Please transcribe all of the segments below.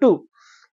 2,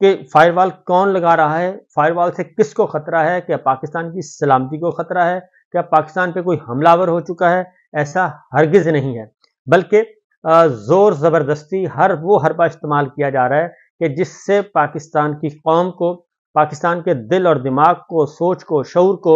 کہ فائر وال کون لگا رہا ہے، فائر وال سے کس کو خطرہ ہے، کیا پاکستان کی سلامتی کو خطرہ ہے، کیا پاکستان پہ کوئی حملہ آور ہو چکا ہے؟ ایسا ہرگز نہیں ہے، بلکہ زور زبردستی وہ حربہ استعمال کیا جا رہا ہے کہ جس سے پاکستان کی قوم کو، پاکستان کے دل اور دماغ کو، سوچ کو، شعور کو،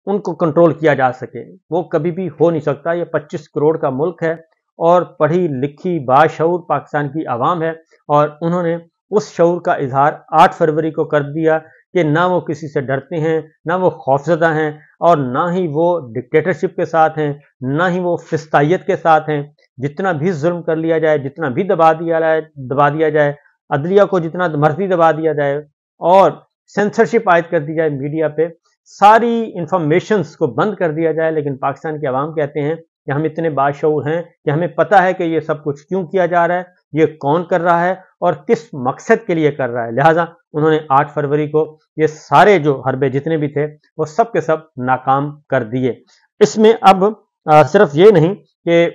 ان کو کنٹرول کیا جا سکے۔ وہ کبھی بھی ہو نہیں سکتا۔ یہ 25 کروڑ کا ملک ہے اور پڑھی لکھی باشعور پاکستان کی عوام ہے، اور انہوں نے اس شعور کا اظہار 8 فروری کو کر دیا کہ نہ وہ کسی سے ڈرتے ہیں، نہ وہ خوفزدہ ہیں، اور نہ ہی وہ ڈکٹیٹرشپ کے ساتھ ہیں، نہ ہی وہ فسطائیت کے ساتھ ہیں۔ جتنا بھی ظلم کر لیا جائے، جتنا بھی دبا دیا جائے، عدلیہ کو جتنا مرضی دبا دیا جائے، اور سینسرشپ عائد کر دی جائے میڈیا پہ، ساری انفارمیشنز کو بند کر دیا جائے، لیکن پاکستان کے عوام کہتے ہیں کہ ہم اتنے باشعور ہیں کہ ہمیں پتہ ہے کہ یہ سب کچھ کیوں کیا جا رہا ہے، یہ کون کر رہا ہے اور کس مقصد کے لیے کر رہا ہے۔ لہٰذا انہوں نے 8 فروری کو یہ سارے جو حربے جتنے بھی تھے وہ سب کے سب ناکام کر دیے۔ اس میں اب صرف یہ نہیں کہ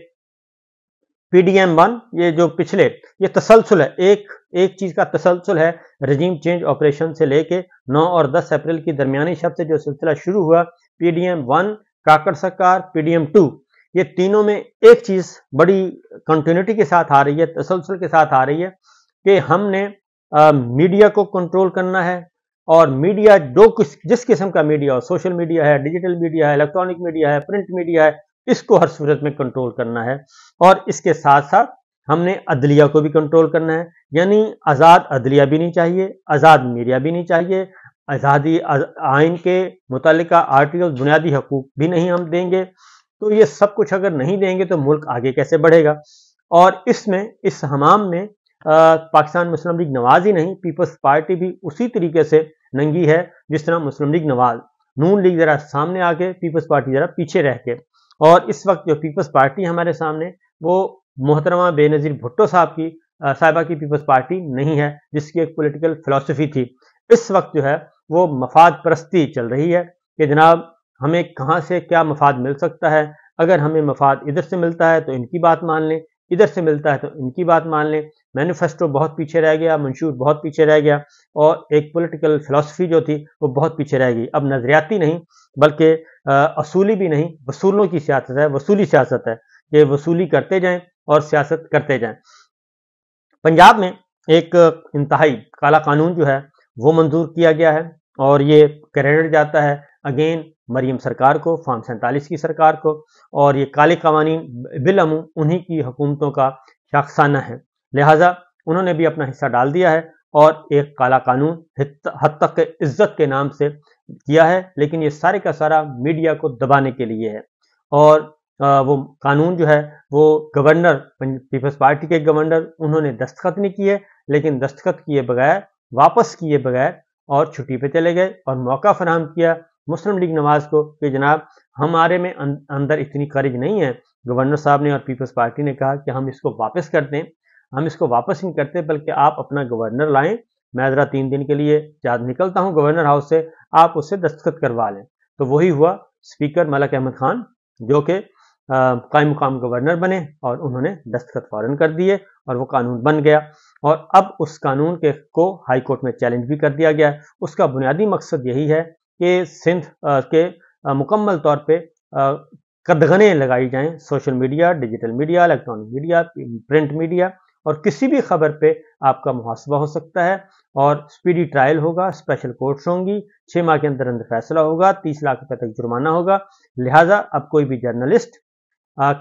پی ڈی ایم 1 یہ جو پچھلے یہ تسلسل ہے، ایک چیز کا تسلسل ہے، رجیم چینج آپریشن سے لے کے 9 اور 10 اپریل کی درمیانی شب سے جو سلسلہ شروع ہوا، پی ڈی ایم 1، کاکڑ سرکار، پی ڈی ایم 2، یہ تینوں میں ایک چیز بڑی کنٹینیوٹی کے ساتھ آ رہی ہے، تسلسل کے ساتھ آ رہی ہے کہ ہم نے میڈیا کو کنٹرول کرنا ہے، اور میڈیا جس قسم کا میڈیا ہو، سوشل میڈیا ہے، ڈیجیٹل میڈیا ہے، الیکٹرانک میڈیا ہے، پرنٹ میڈیا ہے، اس کو ہر صورت میں کنٹرول کرنا ہے، اور اس کے ساتھ ساتھ ہم نے عدلیہ کو بھی کنٹرول کرنا ہے، یعنی آزاد عدلیہ بھی نہیں چاہیے، آزاد میڈیا بھی نہیں چاہیے، آزادی آئین کے متعلقہ آرٹیکل بنیادی حقوق بھی نہیں ہم دیں گے۔ تو یہ سب کچھ اگر نہیں دیں گے تو ملک آگے کیسے بڑھے گا؟ اور اس حمام میں پاکستان مسلم لیگ نواز ہی نہیں، پیپلز پارٹی بھی اسی طریقے سے ننگی ہے جس طرح مسلم لیگ نواز، نون لیگ ذرا سامنے آ کے، پیپلز پارٹی ذرا پیچھے رہ کے۔ اور اس وقت جو پیپلز پارٹی ہمارے سامنے، وہ محترمہ بے نظیر بھٹو صاحبہ کی پیپلز پارٹی نہیں ہے، جس کی ایک پولیٹیکل فلسفی تھی۔ اس وقت جو ہے وہ مفاد پرستی چل رہی ہے کہ جناب ہمیں کہاں سے کیا مفاد مل سکتا ہے، اگر ہمیں مفاد ادھر سے ملتا ہے تو ان کی بات مان لیں، ادھر سے ملتا ہے تو ان کی بات مان لیں۔ مینیفیسٹو بہت پیچھے رہ گیا، منشور بہت پیچھے رہ گیا، اور ایک پولیٹیکل فلسفی جو تھی وہ بہت پیچھے رہ گئی۔ اب نظریاتی نہیں بلکہ اصولی بھی نہیں، وصولوں کی سیاست ہے، وصولی سیاست ہے کہ وصولی کرتے جائیں اور سیاست کرتے جائیں۔ پنجاب میں ایک انتہائی کالا قانون جو ہے وہ منظور کیا گیا ہے، اور یہ کریڈٹ جاتا ہے اگین مریم سرکار کو، فارم 47 کی سرکار کو، اور یہ کالے قوانین بالعموم انہی کی حکومتوں کا شاخسانہ ہے، لہٰذا انہوں نے بھی اپنا حصہ ڈال دیا ہے، اور ایک کالا قانون حد تک عزت کے نام سے کیا ہے، لیکن یہ سارے کا سارا میڈیا کو دبانے کے لیے ہے۔ اور وہ قانون جو ہے وہ گورنر، پیپلز پارٹی کے گورنر، انہوں نے دستخط نہیں کیے، لیکن دستخط کیے بغیر، واپس کیے بغیر اور چھٹی پہ چلے گئے، اور موقع فراہم کیا مسلم لیگ نواز کو کہ جناب ہمارے میں اندر اتنی خرج نہیں ہے۔ گورنر صاحب نے اور پیپلز پارٹی نے کہا کہ ہم اس کو واپس کر دیں، ہم اس کو واپس نہیں کرتے، بلکہ آپ اپنا گورنر لائیں، میں ذرا 3 دن کے لیے نکلتا ہوں گورنر ہاؤس سے، آپ اس سے دستخط کروا لیں۔ تو وہی ہوا، اسپیکر ملک احمد خان جو کہ قائم مقام گورنر بنے، اور انہوں نے دستخط فوراً کر دیے، اور وہ قانون بن گیا، اور اب اس قانون کو ہائی کورٹ میں چیلنج بھی کر دیا گیا۔ اس کا بنیادی مقصد یہی ہے کہ سندھ کے مکمل طور پہ قدغنیں لگائی جائیں، social media, digital media, electronic media, print media, اور کسی بھی خبر پہ آپ کا محاسبہ ہو سکتا ہے، اور سپیڈی ٹرائل ہوگا، اسپیشل کورٹس ہوں گی، 6 ماہ کے اندر فیصلہ ہوگا، 30 لاکھ روپے تک جرمانہ ہوگا۔ لہٰذا اب کوئی بھی جرنلسٹ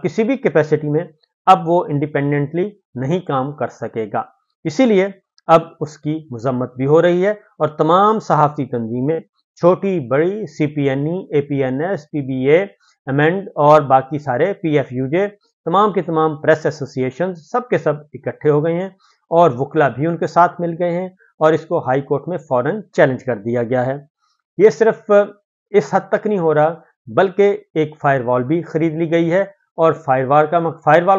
کسی بھی کیپیسٹی میں اب وہ انڈیپینڈنٹلی نہیں کام کر سکے گا، اسی لیے اب اس کی مذمت بھی ہو رہی ہے، اور تمام صحافتی تنظیمیں، چھوٹی بڑی، سی پی N E, a P N S, P be اے، ایمینڈ، اور باقی سارے پی ایف یو جے، تمام کے تمام پریس ایسوسی ایشن، سب کے سب اکٹھے ہو گئے ہیں، اور وکلا بھی ان کے ساتھ مل گئے ہیں، اور اس کو ہائی کورٹ میں فوراً چیلنج کر دیا گیا ہے۔ یہ صرف اس حد تک نہیں ہو رہا، بلکہ ایک فائر وال بھی خرید لی گئی ہے، اور فائر وال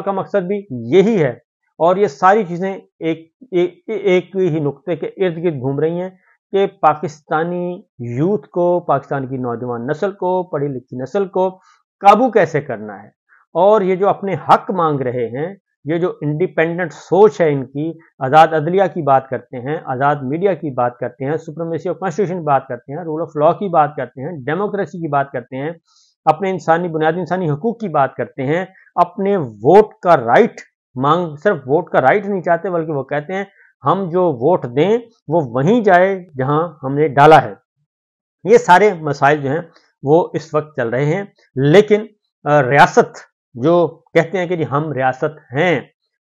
کا مقصد بھی یہی ہے، اور یہ ساری چیزیں ایک ہی نقطے کے ارد گرد گھوم رہی ہیں کہ پاکستانی یوتھ کو، پاکستان کی نوجوان نسل کو، پڑھی لکھی نسل کو قابو کیسے کرنا ہے، اور یہ جو اپنے حق مانگ رہے ہیں، یہ جو انڈیپینڈنٹ سوچ ہے ان کی، آزاد عدلیہ کی بات کرتے ہیں، آزاد میڈیا کی بات کرتے ہیں، سپریمیسی آف کانسٹیٹیوشن کی بات کرتے ہیں، رول آف لا کی بات کرتے ہیں، ڈیموکریسی کی بات کرتے ہیں، اپنے بنیادی انسانی حقوق کی بات کرتے ہیں، اپنے ووٹ کا رائٹ صرف ووٹ کا رائٹ نہیں چاہتے بلکہ وہ کہتے ہیں ہم جو ووٹ دیں وہ وہیں جائے جہاں ہم نے ڈالا ہے۔ یہ سارے مسائل جو ہیں وہ اس وقت چل رہے ہیں، لیکن ریاست جو کہتے ہیں کہ جی ہم ریاست ہیں،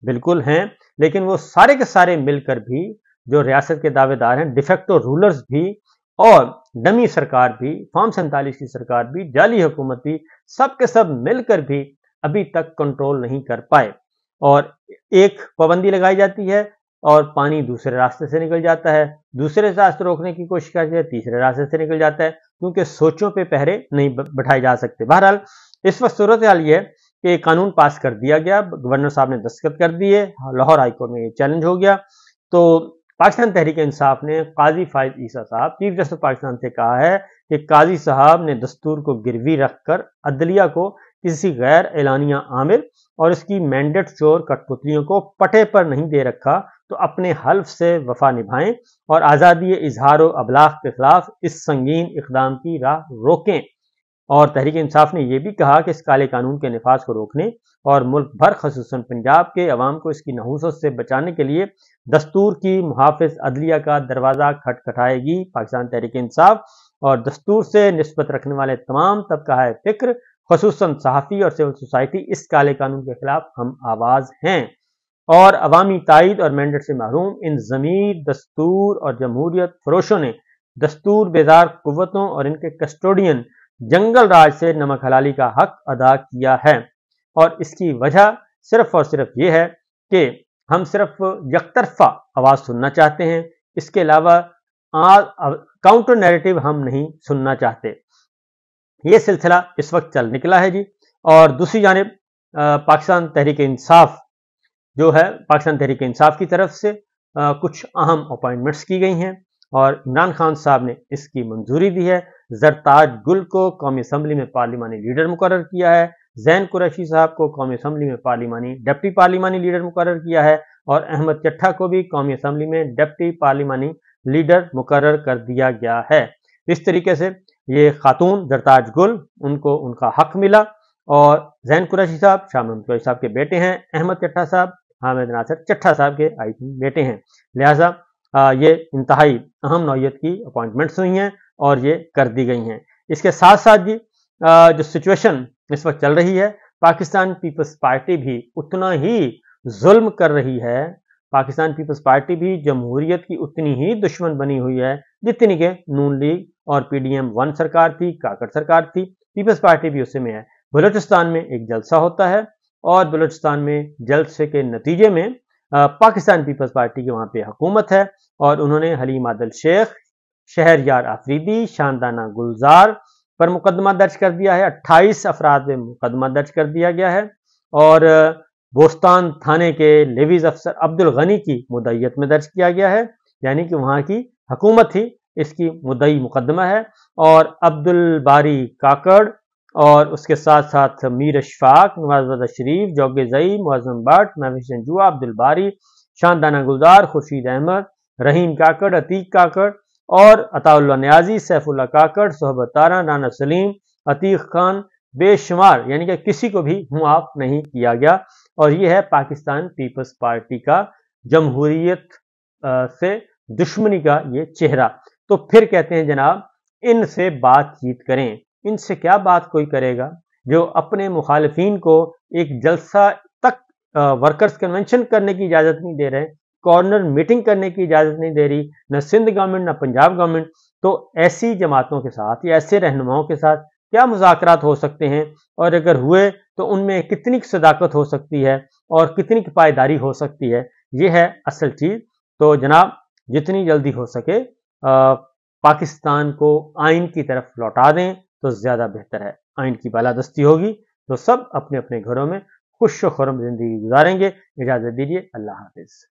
بالکل ہیں، لیکن وہ سارے کے سارے مل کر بھی جو ریاست کے دعوے دار ہیں، ڈیفیکٹو رولرز بھی اور ڈمی سرکار بھی، فارم 47 کی سرکار بھی، جعلی حکومت بھی، سب کے سب مل کر بھی ابھی تک کنٹرول نہیں کر پائے، اور ایک پابندی لگائی جاتی ہے اور پانی دوسرے راستے سے نکل جاتا ہے، دوسرے راستے روکنے کی کوشش کرتے ہیں، تیسرے راستے سے نکل جاتا ہے، کیونکہ سوچوں پہ پہرے نہیں بٹھائے جا سکتے۔ بہرحال اس وقت صورتحال یہ ہے کہ قانون پاس کر دیا گیا، گورنر صاحب نے دستخط کر دیے، لاہور ہائی کورٹ میں یہ چیلنج ہو گیا، تو پاکستان تحریک انصاف نے قاضی فائز عیسیٰ صاحب چیف جسٹس پاکستان سے کہا ہے کہ قاضی صاحب نے دستور کو گروی رکھ کر عدلیہ کو کسی غیر اعلانیہ عامل اور اس کی مینڈیٹ چور کٹ پتلیوں کو پٹے پر نہیں دے رکھا، تو اپنے حلف سے وفا نبھائیں اور آزادی اظہار و ابلاغ کے خلاف اس سنگین اقدام کی راہ روکیں۔ اور تحریک انصاف نے یہ بھی کہا کہ اس کالے قانون کے نفاذ کو روکنے اور ملک بھر خصوصاً پنجاب کے عوام کو اس کی نحوست سے بچانے کے لیے دستور کی محافظ عدلیہ کا دروازہ کھٹکھٹائے گی پاکستان تحریک انصاف، اور دستور سے نسبت رکھنے والے تمام طبقہ فکر خصوصاً صحافی اور سول سوسائٹی اس کالے قانون کے خلاف ہم آواز ہیں، اور عوامی تائید اور مینڈیٹ سے محروم ان ضمیر دستور اور جمہوریت فروشوں نے دستور بیدار قوتوں اور ان کے کسٹوڈین جنگل راج سے نمک حلالی کا حق ادا کیا ہے، اور اس کی وجہ صرف اور صرف یہ ہے کہ ہم صرف یک طرفہ آواز سننا چاہتے ہیں، اس کے علاوہ کاؤنٹر نیریٹو ہم نہیں سننا چاہتے۔ یہ سلسلہ اس وقت چل نکلا ہے جی، اور دوسری جانب پاکستان تحریک انصاف جو ہے، پاکستان تحریک انصاف کی طرف سے کچھ اہم اپوائنٹمنٹس کی گئی ہیں اور عمران خان صاحب نے اس کی منظوری دی ہے۔ زرتاج گل کو قومی اسمبلی میں پارلیمانی لیڈر مقرر کیا ہے، زین قریشی صاحب کو قومی اسمبلی میں ڈپٹی پارلیمانی لیڈر مقرر کیا ہے، اور احمد چٹھا کو بھی قومی اسمبلی میں ڈپٹی پارلیمانی لیڈر مقرر کر دیا گیا ہے۔ اس طریقے سے یہ خاتون زرتاج گل ان کو ان کا حق ملا، اور زین قریشی صاحب شاہ محمود قریشی صاحب کے بیٹے ہیں، احمد چٹھا صاحب حامد ناصر چٹھا صاحب کے بیٹے ہیں، لہٰذا یہ انتہائی اہم نوعیت کی اپوائنٹمنٹس ہوئی ہیں اور یہ کر دی گئی ہیں۔ اس کے ساتھ ساتھ جی جو سچویشن اس وقت چل رہی ہے، پاکستان پیپلز پارٹی بھی اتنا ہی ظلم کر رہی ہے، پاکستان پیپلز پارٹی بھی جمہوریت کی اتنی ہی دشمن بنی ہوئی ہے جتنی کہ نون لیگ اور پی ڈی ایم 1 سرکار تھی، کاکڑ سرکار تھی، پیپلز پارٹی بھی اسی میں ہے۔ بلوچستان میں ایک جلسہ ہوتا ہے اور بلوچستان میں جلسے کے نتیجے میں پاکستان پیپلز پارٹی کی وہاں پہ حکومت ہے، اور انہوں نے حلیم عادل شیخ، شہریار آفریدی، شاندانہ گلزار پر مقدمہ درج کر دیا ہے، 28 افراد پہ مقدمہ درج کر دیا گیا ہے، اور بوستان تھانے کے لیویز افسر عبد الغنی کی مدعیت میں درج کیا گیا ہے، یعنی کہ وہاں کی حکومت ہی اس کی مدعی مقدمہ ہے، اور عبد الباری کاکڑ اور اس کے ساتھ ساتھ میر اشفاق، نواز رضا شریف، جوگ زئی، معظم بٹ، محوش جنجوعہ، عبد الباری، شاندانہ گلزار، خورشید احمد، رحیم کاکڑ، عتیق کاکڑ اور عطا اللہ نیازی، سیف اللہ کاکڑ، صحبت تارہ، رانا سلیم، عتیق خان، بے شمار، یعنی کہ کسی کو بھی معاف نہیں کیا گیا، اور یہ ہے پاکستان پیپلز پارٹی کا جمہوریت سے دشمنی کا یہ چہرہ۔ تو پھر کہتے ہیں جناب ان سے بات چیت کریں، ان سے کیا بات کوئی کرے گا جو اپنے مخالفین کو ایک جلسہ تک ورکرز کنونشن کرنے کی اجازت نہیں دے رہے، کارنر میٹنگ کرنے کی اجازت نہیں دے رہی، نہ سندھ گورنمنٹ نہ پنجاب گورنمنٹ، تو ایسی جماعتوں کے ساتھ یا ایسے رہنماؤں کے ساتھ کیا مذاکرات ہو سکتے ہیں، اور اگر ہوئے تو ان میں کتنی صداقت ہو سکتی ہے اور کتنی پائیداری ہو سکتی ہے، یہ ہے اصل چیز۔ تو جناب جتنی جلدی ہو سکے پاکستان کو آئین کی طرف لوٹا دیں تو زیادہ بہتر ہے، آئین کی بالادستی ہوگی تو سب اپنے اپنے گھروں میں خوش و خرم زندگی گزاریں گے۔ اجازت دیجیے، اللہ حافظ۔